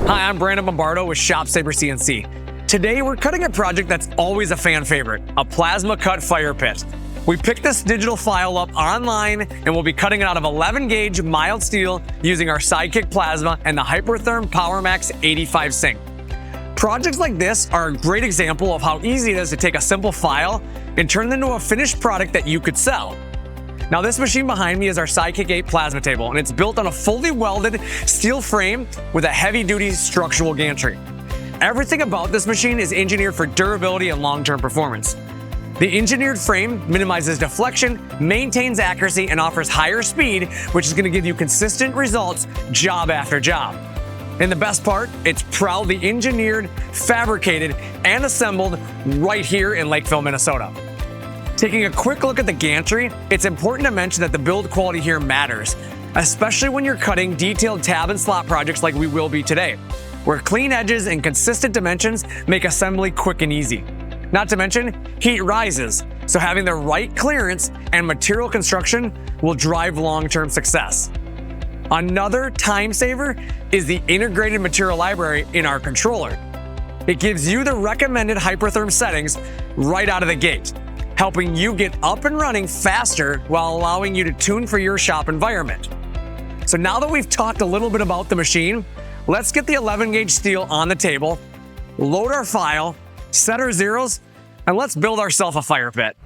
Hi, I'm Brandon Bombardo with ShopSabre CNC. Today, we're cutting a project that's always a fan favorite, a plasma cut fire pit. We picked this digital file up online and we'll be cutting it out of 11 gauge mild steel using our SideKick Plasma and the Hypertherm Powermax85 SYNC. Projects like this are a great example of how easy it is to take a simple file and turn it into a finished product that you could sell. Now, this machine behind me is our SideKick 8 plasma table, and it's built on a fully welded steel frame with a heavy-duty structural gantry. Everything about this machine is engineered for durability and long-term performance. The engineered frame minimizes deflection, maintains accuracy, and offers higher speed, which is going to give you consistent results job after job. And the best part, it's proudly engineered, fabricated, and assembled right here in Lakeville, Minnesota. Taking a quick look at the gantry, it's important to mention that the build quality here matters, especially when you're cutting detailed tab and slot projects like we will be today, where clean edges and consistent dimensions make assembly quick and easy. Not to mention, heat rises, so having the right clearance and material construction will drive long-term success. Another time saver is the integrated material library in our controller. It gives you the recommended Hypertherm settings right out of the gate, helping you get up and running faster while allowing you to tune for your shop environment. So now that we've talked a little bit about the machine, let's get the 11 gauge steel on the table, load our file, set our zeros, and let's build ourselves a fire pit.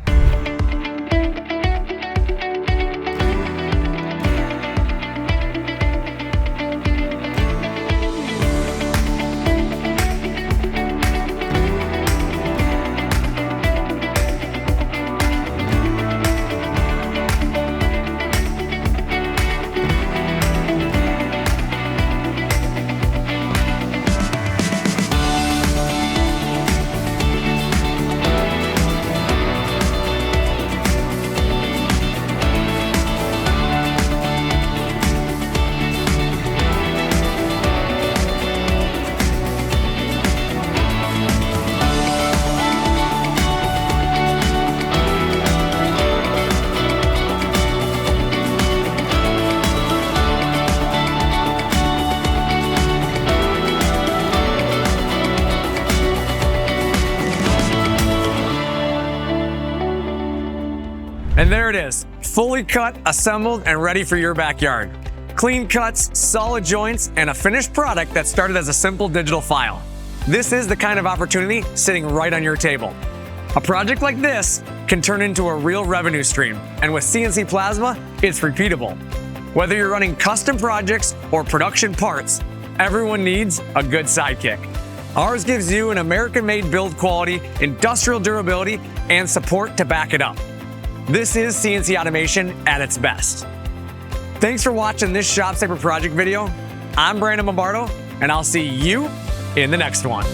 And there it is, fully cut, assembled, and ready for your backyard. Clean cuts, solid joints, and a finished product that started as a simple digital file. This is the kind of opportunity sitting right on your table. A project like this can turn into a real revenue stream, and with CNC Plasma, it's repeatable. Whether you're running custom projects or production parts, everyone needs a good SideKick. Ours gives you an American-made build quality, industrial durability, and support to back it up. This is CNC automation at its best. Thanks for watching this ShopSabre project video. I'm Brandon Bombardo, and I'll see you in the next one.